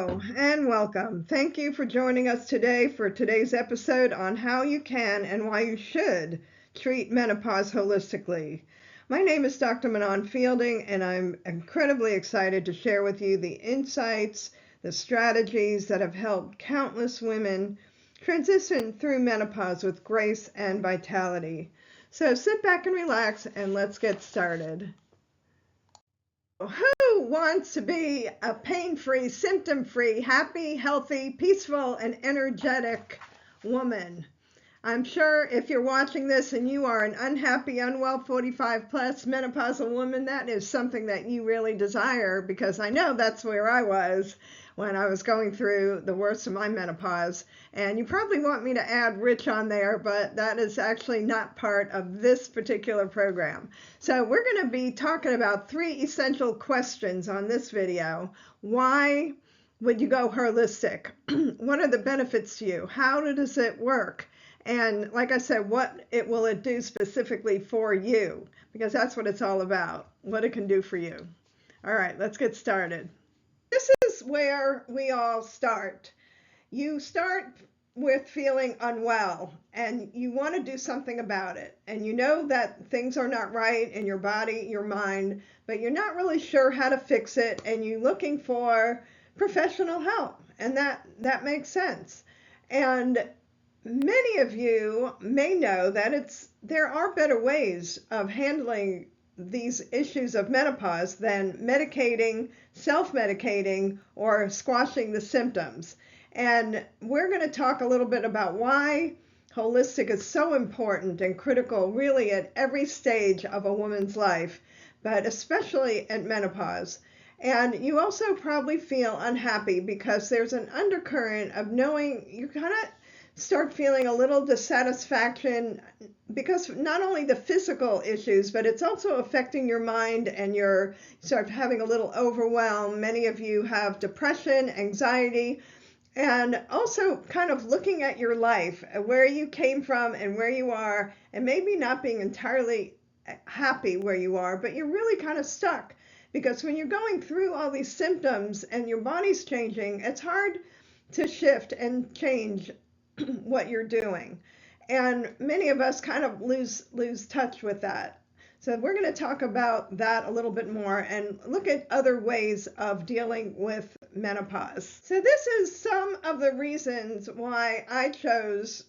Hello and welcome. Thank you for joining us today for today's episode on how you can and why you should treat menopause holistically. My name is Dr. Manon Fielding, and I'm incredibly excited to share with you the insights, the strategies that have helped countless women transition through menopause with grace and vitality. So sit back and relax and let's get started. Who wants to be a pain-free, symptom-free, happy, healthy, peaceful, and energetic woman? I'm sure if you're watching this and you are an unhappy, unwell 45 plus menopausal woman, that is something that you really desire, because I know that's where I was when I was going through the worst of my menopause. And you probably want me to add rich on there, but that is actually not part of this particular program. So we're going to be talking about 3 essential questions on this video. Why would you go holistic? What are the benefits to you? How does it work? And like I said, what will it do specifically for you? Because that's what it's all about, what it can do for you. All right, let's get started. This is where we all start. You start with feeling unwell and you want to do something about it. And you know that things are not right in your body, your mind, but you're not really sure how to fix it, and you're looking for professional help. And that makes sense. And many of you may know that there are better ways of handling these issues of menopause than medicating, self-medicating, or squashing the symptoms. And we're going to talk a little bit about why holistic is so important and critical really at every stage of a woman's life, but especially at menopause. And you also probably feel unhappy because there's an undercurrent of knowing you kind of start feeling a little dissatisfaction, because not only the physical issues, but it's also affecting your mind, and you're sort of having a little overwhelm. Many of you have depression, anxiety, and also kind of looking at your life, where you came from and where you are, and maybe not being entirely happy where you are, but you're really kind of stuck. Because when you're going through all these symptoms and your body's changing, it's hard to shift and change what you're doing. And many of us kind of lose touch with that. So we're going to talk about that a little bit more and look at other ways of dealing with menopause. So this is some of the reasons why I chose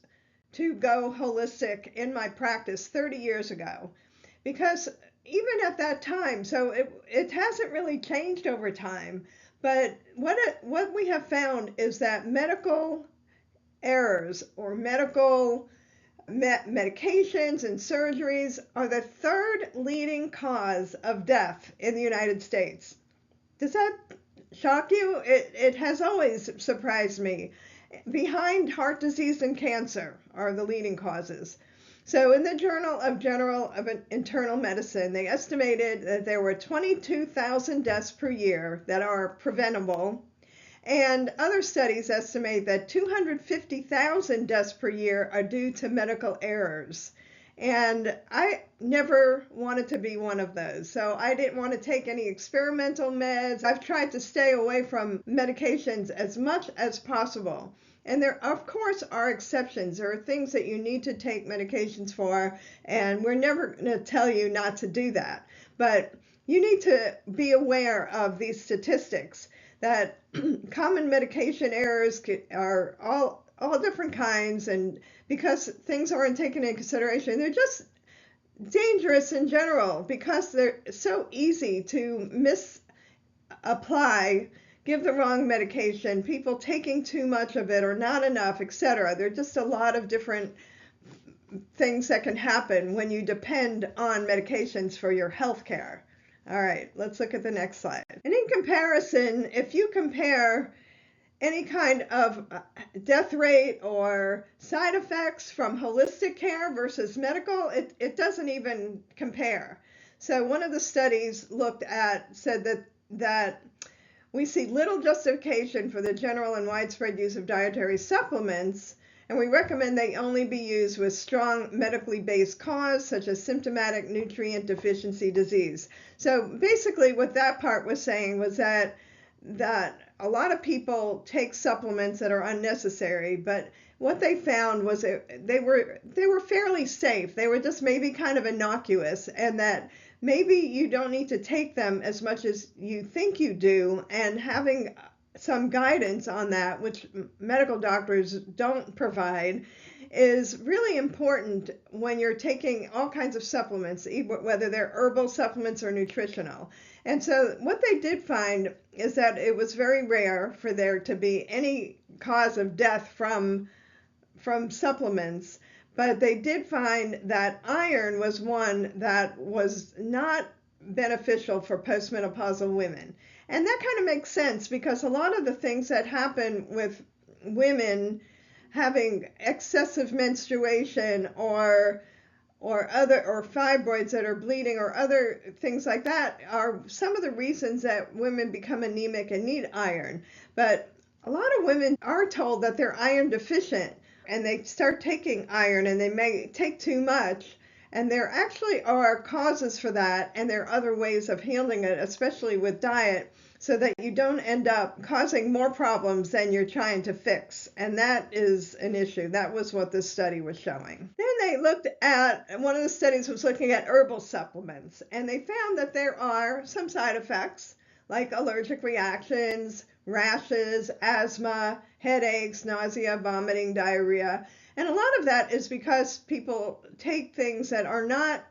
to go holistic in my practice 30 years ago. Because even at that time, so it hasn't really changed over time, but what we have found is that medical errors or medical medications and surgeries are the 3rd leading cause of death in the United States. Does that shock you? It has always surprised me. Behind heart disease and cancer are the leading causes. So in the Journal of Internal Medicine, they estimated that there were 22,000 deaths per year that are preventable. And other studies estimate that 250,000 deaths per year are due to medical errors. And I never wanted to be one of those. So I didn't want to take any experimental meds. I've tried to stay away from medications as much as possible. And there, of course, are exceptions. There are things that you need to take medications for, and we're never going to tell you not to do that. But you need to be aware of these statistics, that common medication errors are all different kinds, and because things aren't taken into consideration, they're just dangerous in general because they're so easy to misapply, give the wrong medication, people taking too much of it or not enough, etc. There are just a lot of different things that can happen when you depend on medications for your health care. All right, let's look at the next slide. And in comparison, if you compare any kind of death rate or side effects from holistic care versus medical, it doesn't even compare. So one of the studies said that we see little justification for the general and widespread use of dietary supplements, and we recommend they only be used with strong medically based cause, such as symptomatic nutrient deficiency disease. So basically what that part was saying was that a lot of people take supplements that are unnecessary, but what they found was they were fairly safe. They were just maybe kind of innocuous, and that maybe you don't need to take them as much as you think you do, and having some guidance on that, which medical doctors don't provide, is really important when you're taking all kinds of supplements, whether they're herbal supplements or nutritional. And so what they did find is that it was very rare for there to be any cause of death from supplements, but they did find that iron was one that was not beneficial for postmenopausal women. And that kind of makes sense because a lot of the things that happen with women having excessive menstruation or fibroids that are bleeding or other things like that are some of the reasons that women become anemic and need iron. But a lot of women are told that they're iron deficient, and they start taking iron and they may take too much, and there actually are causes for that, and there are other ways of handling it, especially with diet, so that you don't end up causing more problems than you're trying to fix. And that is an issue. That was what this study was showing. Then they looked at, one of the studies was looking at herbal supplements, and they found that there are some side effects like allergic reactions, rashes, asthma, headaches, nausea, vomiting, diarrhea. And a lot of that is because people take things that are not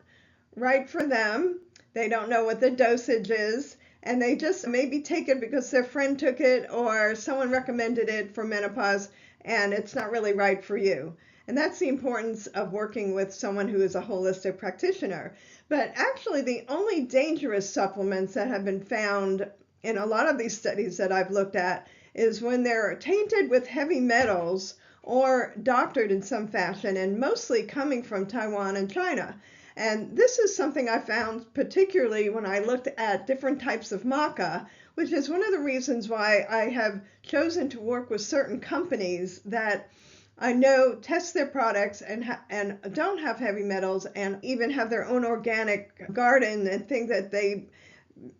right for them. They don't know what the dosage is, and they just maybe take it because their friend took it or someone recommended it for menopause, and it's not really right for you. And that's the importance of working with someone who is a holistic practitioner. But actually, the only dangerous supplements that have been found in a lot of these studies that I've looked at is when they're tainted with heavy metals or doctored in some fashion, and mostly coming from Taiwan and China. And this is something I found particularly when I looked at different types of maca, which is one of the reasons why I have chosen to work with certain companies that I know test their products and don't have heavy metals, and even have their own organic garden and think that they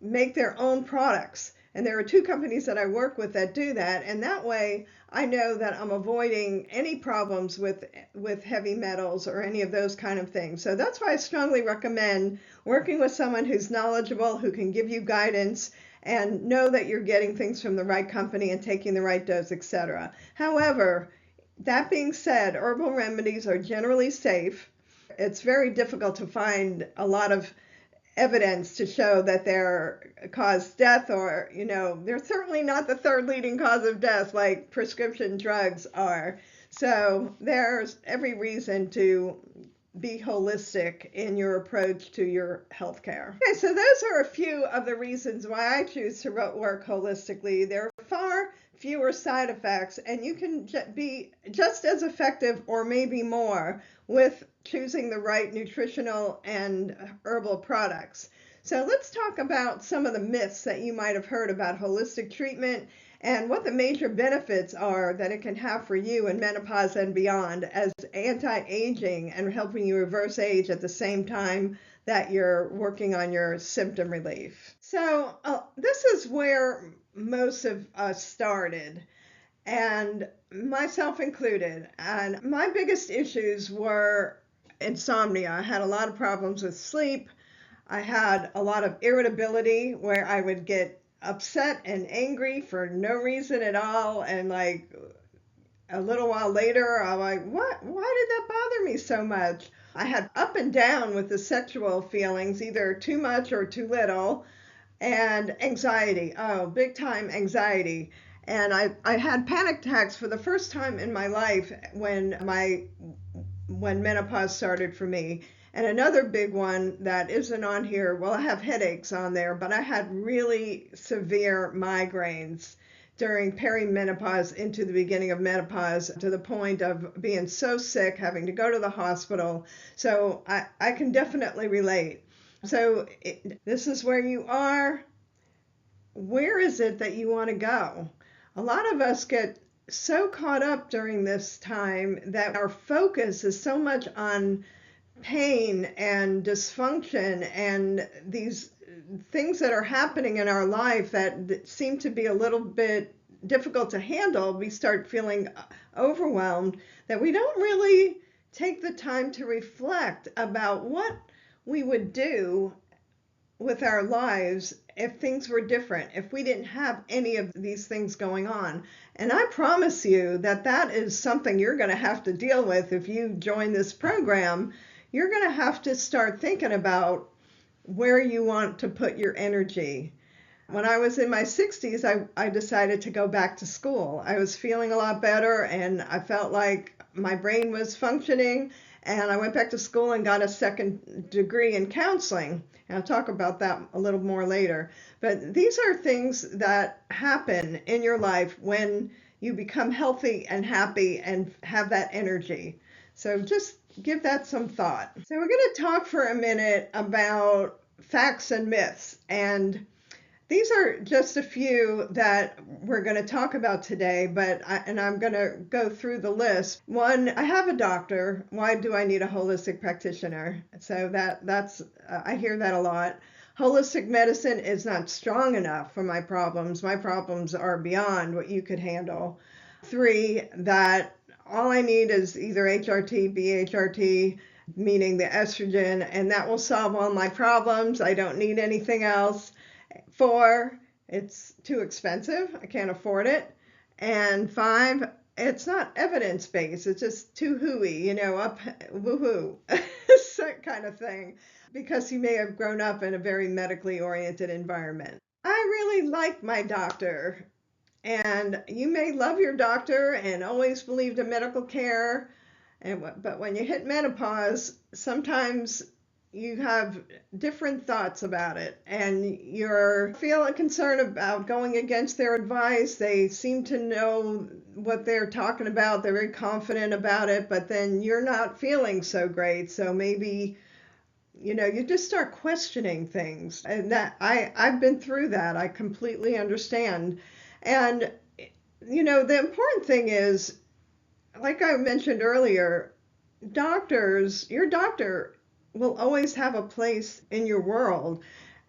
make their own products. And there are two companies that I work with that do that, and that way I know that I'm avoiding any problems with heavy metals or any of those kind of things. So that's why I strongly recommend working with someone who's knowledgeable, who can give you guidance and know that you're getting things from the right company and taking the right dose, etc. However, that being said, herbal remedies are generally safe. It's very difficult to find a lot of evidence to show that they're cause death, or they're certainly not the third leading cause of death like prescription drugs are. So there's every reason to be holistic in your approach to your healthcare. Okay, so those are a few of the reasons why I choose to work holistically. There are far fewer side effects, and you can be just as effective or maybe more with choosing the right nutritional and herbal products. So let's talk about some of the myths that you might have heard about holistic treatment and what the major benefits are that it can have for you in menopause and beyond as anti-aging and helping you reverse age at the same time that you're working on your symptom relief. So this is where most of us started, and myself included. And my biggest issues were insomnia. I had a lot of problems with sleep. I had a lot of irritability where I would get upset and angry for no reason at all, and like a little while later I'm like, why did that bother me so much? I had up and down with the sexual feelings, either too much or too little, and anxiety, big time anxiety. And I had panic attacks for the first time in my life when menopause started for me. And another big one that isn't on here, well, I have headaches on there, but I had really severe migraines during perimenopause into the beginning of menopause, to the point of being so sick, having to go to the hospital. So I can definitely relate. So this is where you are. Where is it that you want to go? A lot of us get so caught up during this time that our focus is so much on pain and dysfunction and these things that are happening in our life that seem to be a little bit difficult to handle, we start feeling overwhelmed, that we don't really take the time to reflect about what we would do with our lives if things were different, if we didn't have any of these things going on. And I promise you that that is something you're going to have to deal with if you join this program. You're going to have to start thinking about where you want to put your energy. When I was in my 60s, I decided to go back to school. I was feeling a lot better and I felt like my brain was functioning, and I went back to school and got a second degree in counseling. And I'll talk about that a little more later. But these are things that happen in your life when you become healthy and happy and have that energy. So just give that some thought. So we're going to talk for a minute about facts and myths. And these are just a few that we're going to talk about today, I'm going to go through the list. One, I have a doctor. Why do I need a holistic practitioner? So that's I hear that a lot. Holistic medicine is not strong enough for my problems. My problems are beyond what you could handle. 3, that all I need is either HRT, BHRT, meaning the estrogen, and that will solve all my problems. I don't need anything else. 4, it's too expensive. I can't afford it. And 5, it's not evidence-based. It's just too hooey, up woohoo, kind of thing, because you may have grown up in a very medically oriented environment. I really like my doctor, and you may love your doctor and always believed in medical care, but when you hit menopause, sometimes you have different thoughts about it, and you're feeling concerned about going against their advice. They seem to know what they're talking about. They're very confident about it, but then you're not feeling so great. So maybe, you just start questioning things. And that I've been through that. I completely understand. And, the important thing is, like I mentioned earlier, your doctor will always have a place in your world,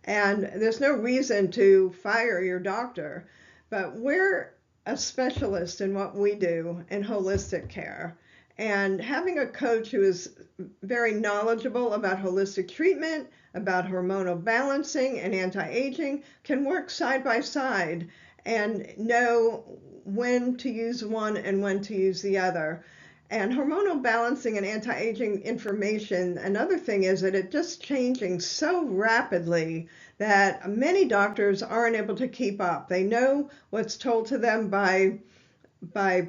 and there's no reason to fire your doctor. But we're a specialist in what we do in holistic care, and having a coach who is very knowledgeable about holistic treatment, about hormonal balancing and anti-aging, can work side by side and know when to use one and when to use the other. And hormonal balancing and anti-aging information, another thing is that it's just changing so rapidly that many doctors aren't able to keep up. They know what's told to them by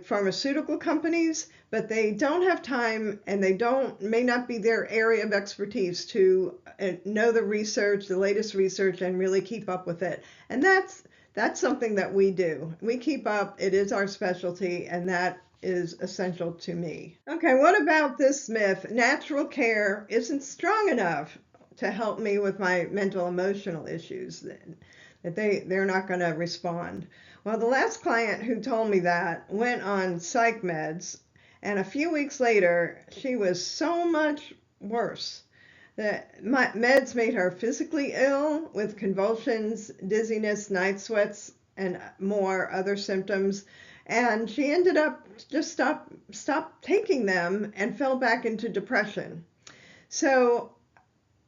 pharmaceutical companies, but they don't have time, and may not be their area of expertise to know the research, the latest research, and really keep up with it. And that's something that we do. We keep up. It is our specialty, and that is essential to me. Okay, what about this myth? Natural care isn't strong enough to help me with my mental emotional issues, that they're not going to respond. Well, the last client who told me that went on psych meds, and a few weeks later, she was so much worse. My meds made her physically ill with convulsions, dizziness, night sweats, and more other symptoms. And she ended up just stopped taking them and fell back into depression. So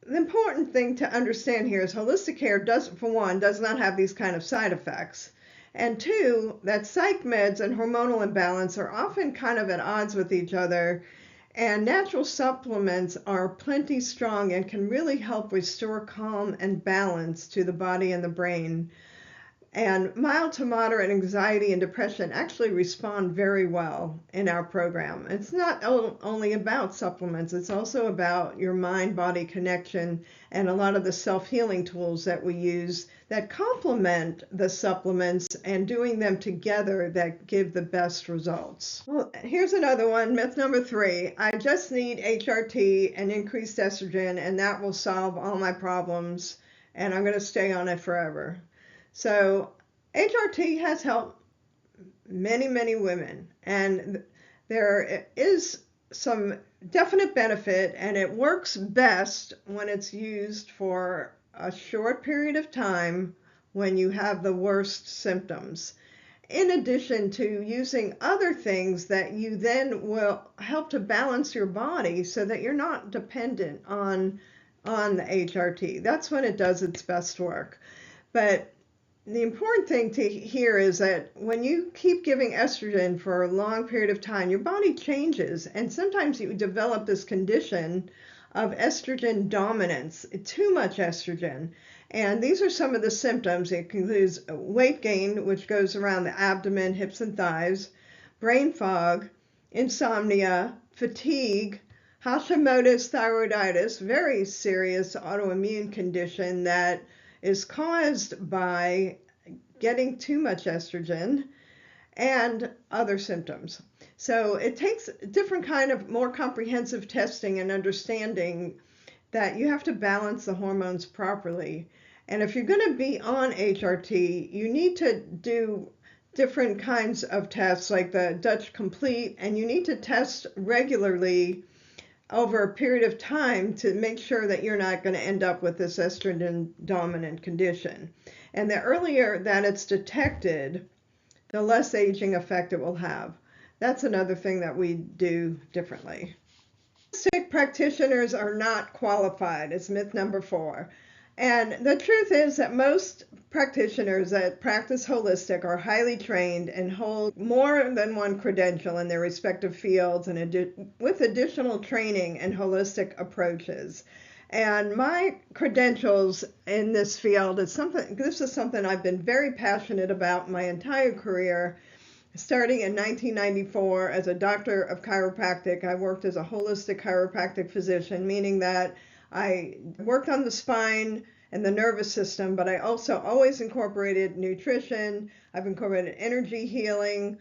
the important thing to understand here is holistic care for one, does not have these kind of side effects. And 2, that psych meds and hormonal imbalance are often kind of at odds with each other. And natural supplements are plenty strong and can really help restore calm and balance to the body and the brain. And mild to moderate anxiety and depression actually respond very well in our program. It's not only about supplements, it's also about your mind-body connection and a lot of the self-healing tools that we use that complement the supplements, and doing them together that give the best results. Well, here's another one, myth number 3. I just need HRT and increased estrogen, and that will solve all my problems, and I'm going to stay on it forever. So HRT has helped many, many women, and there is some definite benefit, and it works best when it's used for a short period of time when you have the worst symptoms. in addition to using other things that you then will help to balance your body so that you're not dependent on the HRT. That's when it does its best work. But the important thing to hear is that when you keep giving estrogen for a long period of time, your body changes, and sometimes you develop this condition of estrogen dominance, too much estrogen. And these are some of the symptoms. It includes weight gain, which goes around the abdomen, hips, and thighs, brain fog, insomnia, fatigue, Hashimoto's thyroiditis, very serious autoimmune condition that is caused by getting too much estrogen, and other symptoms. So it takes different kind of more comprehensive testing and understanding that you have to balance the hormones properly. And if you're going to be on HRT, you need to do different kinds of tests like the Dutch Complete, and you need to test regularly over a period of time to make sure that you're not going to end up with this estrogen dominant condition. And the earlier that it's detected, the less aging effect it will have. That's another thing that we do differently. Holistic practitioners are not qualified is myth number 4. And the truth is that most practitioners that practice holistic are highly trained and hold more than one credential in their respective fields and with additional training and holistic approaches. And my credentials in this field is this is something I've been very passionate about my entire career. Starting in 1994 as a doctor of chiropractic, I worked as a holistic chiropractic physician, meaning that I worked on the spine and the nervous system, but I also always incorporated nutrition. I've incorporated energy healing,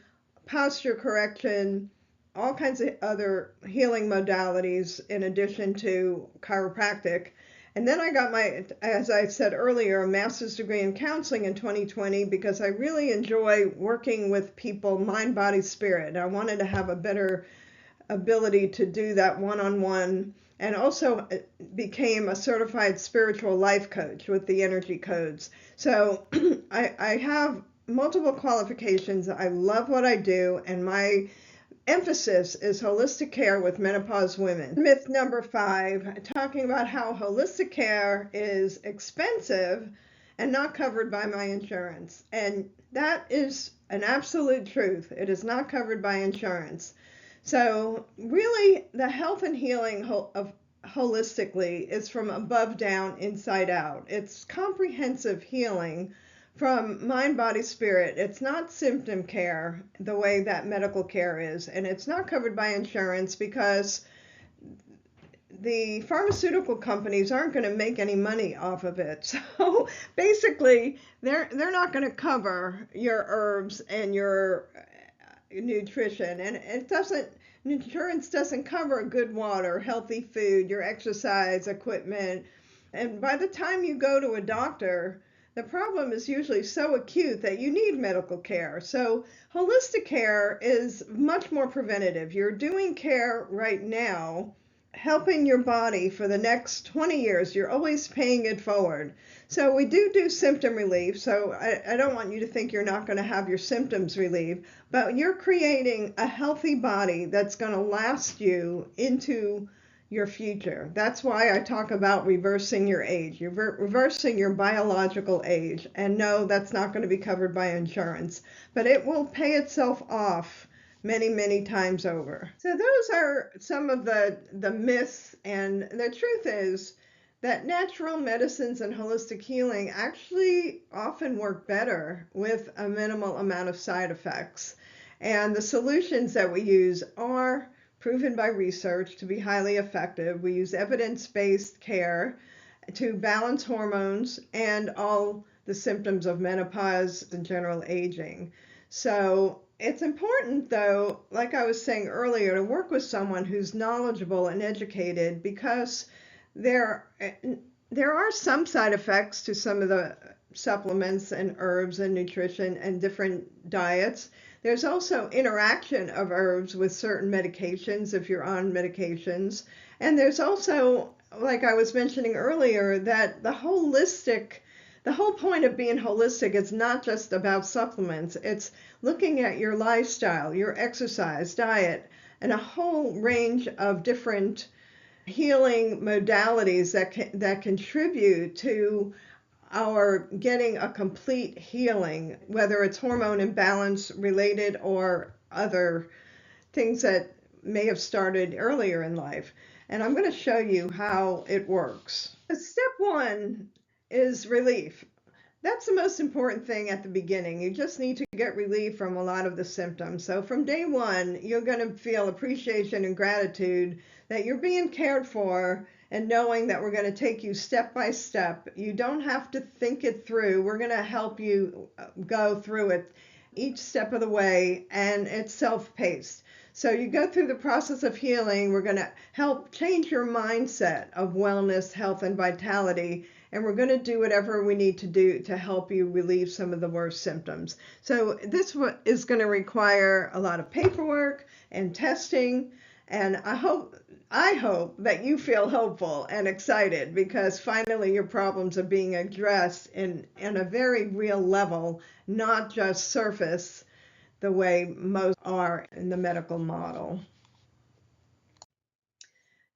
posture correction, all kinds of other healing modalities in addition to chiropractic. And then I got my, as I said earlier, a master's degree in counseling in 2020 because I really enjoy working with people, mind, body, spirit. I wanted to have a better ability to do that one-on-one, and also became a certified spiritual life coach with the energy codes. So I have multiple qualifications. I love what I do, and my emphasis is holistic care with menopause women. Myth number 5, talking about how holistic care is expensive and not covered by my insurance. And that is an absolute truth. It is not covered by insurance. So really, the health and healing of holistically is from above down, inside out. It's comprehensive healing from mind, body, spirit. It's not symptom care the way that medical care is, and it's not covered by insurance because the pharmaceutical companies aren't going to make any money off of it. So basically, they're not going to cover your herbs and your nutrition, and insurance doesn't cover good water, healthy food, your exercise equipment. And by the time you go to a doctor, the problem is usually so acute that you need medical care. So holistic care is much more preventative. You're doing care right now, helping your body for the next 20 years. You're always paying it forward. So we do symptom relief. So I don't want you to think you're not going to have your symptoms relieved, but you're creating a healthy body that's going to last you into your future. That's why I talk about reversing your age. You're reversing your biological age. And no, that's not going to be covered by insurance, but it will pay itself off many, many times over. So those are some of the myths, and the truth is that natural medicines and holistic healing actually often work better with a minimal amount of side effects. And the solutions that we use are proven by research to be highly effective. We use evidence-based care to balance hormones and all the symptoms of menopause and general aging. So it's important, though, like I was saying earlier, to work with someone who's knowledgeable and educated, because there are some side effects to some of the supplements and herbs and nutrition and different diets. There's also interaction of herbs with certain medications if you're on medications. And there's also, like I was mentioning earlier, that the the whole point of being holistic is not just about supplements. It's looking at your lifestyle, your exercise, diet, and a whole range of different healing modalities that contribute to our getting a complete healing, whether it's hormone imbalance related or other things that may have started earlier in life. And I'm going to show you how it works. Step one is relief. That's the most important thing at the beginning. You just need to get relief from a lot of the symptoms. So from day one, you're going to feel appreciation and gratitude that you're being cared for, and knowing that we're going to take you step by step. You don't have to think it through. We're going to help you go through it each step of the way, and it's self-paced. So you go through the process of healing. We're going to help change your mindset of wellness, health, and vitality. And we're going to do whatever we need to do to help you relieve some of the worst symptoms. So this is going to require a lot of paperwork and testing. And I hope that you feel hopeful and excited, because finally your problems are being addressed in a very real level, not just surface the way most are in the medical model.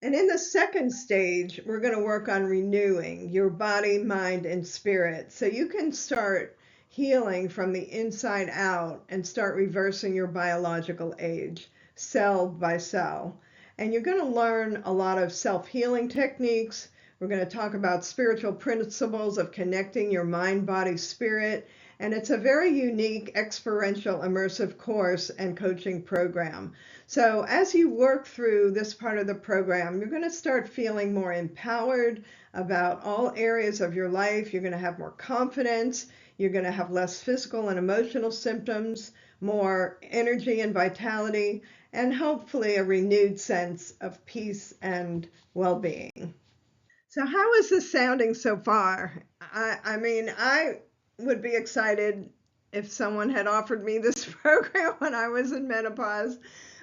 And in the second stage, we're going to work on renewing your body, mind, and spirit, so you can start healing from the inside out and start reversing your biological age, cell by cell. And you're going to learn a lot of self-healing techniques. We're going to talk about spiritual principles of connecting your mind, body, spirit. And it's a very unique, experiential, immersive course and coaching program. So as you work through this part of the program, you're going to start feeling more empowered about all areas of your life. You're going to have more confidence. You're going to have less physical and emotional symptoms, more energy and vitality, and hopefully a renewed sense of peace and well-being. So how is this sounding so far? I mean, I would be excited if someone had offered me this program when I was in menopause.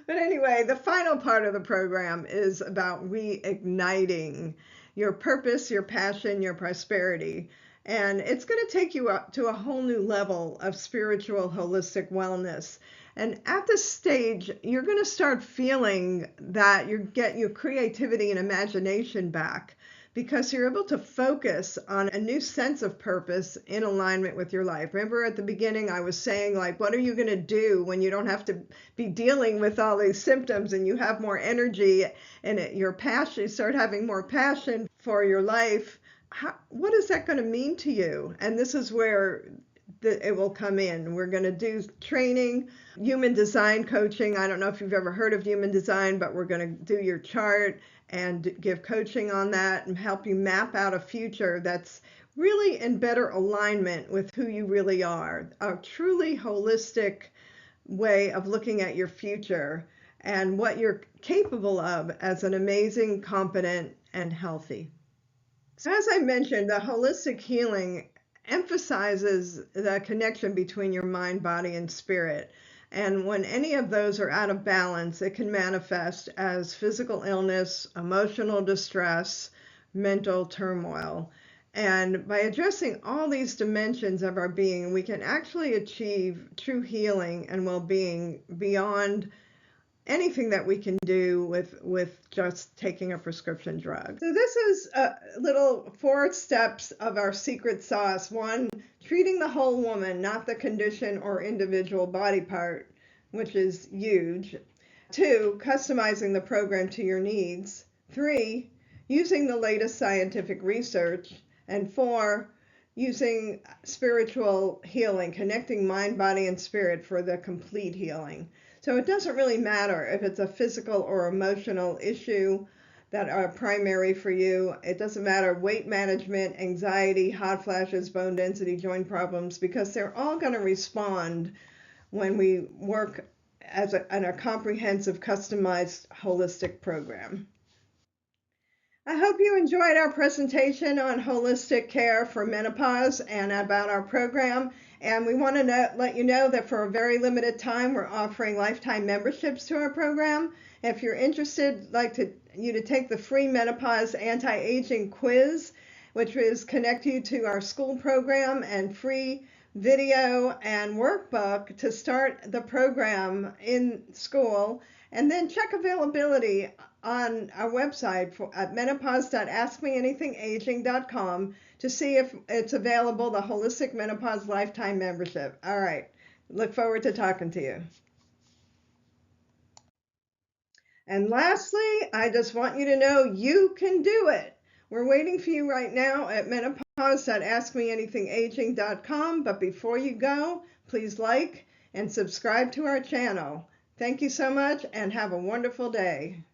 But anyway, the final part of the program is about reigniting your purpose, your passion, your prosperity. And it's going to take you up to a whole new level of spiritual, holistic wellness. And at this stage, you're going to start feeling that you get your creativity and imagination back, because you're able to focus on a new sense of purpose in alignment with your life. Remember at the beginning, I was saying, like, what are you going to do when you don't have to be dealing with all these symptoms and you have more energy and your passion, you start having more passion for your life? What is that going to mean to you? And this is where it will come in. We're going to do training, human design coaching. I don't know if you've ever heard of human design, but we're going to do your chart and give coaching on that and help you map out a future that's really in better alignment with who you really are. A truly holistic way of looking at your future and what you're capable of as an amazing, competent, and healthy. So as I mentioned, the holistic healing emphasizes the connection between your mind, body, and spirit. And when any of those are out of balance, it can manifest as physical illness, emotional distress, mental turmoil. And by addressing all these dimensions of our being, we can actually achieve true healing and well-being beyond anything that we can do with just taking a prescription drug. So this is a little 4 steps of our secret sauce. 1, treating the whole woman, not the condition or individual body part, which is huge. 2, customizing the program to your needs. 3, using the latest scientific research. And 4, using spiritual healing, connecting mind, body, and spirit for the complete healing. So it doesn't really matter if it's a physical or emotional issue that are primary for you. It doesn't matter weight management, anxiety, hot flashes, bone density, joint problems, because they're all going to respond when we work as a comprehensive, customized, holistic program. I hope you enjoyed our presentation on holistic care for menopause and about our program. And we want to let you know that for a very limited time, we're offering lifetime memberships to our program. If you're interested, I'd like you to take the free menopause anti-aging quiz, which is connect you to our Skool program and free video and workbook to start the program in Skool. And then check availability on our website at menopause.askmeanythingaging.com to see if it's available, the Holistic Menopause Lifetime Membership. All right. Look forward to talking to you. And lastly, I just want you to know you can do it. We're waiting for you right now at menopause.askmeanythingaging.com. But before you go, please like and subscribe to our channel. Thank you so much and have a wonderful day.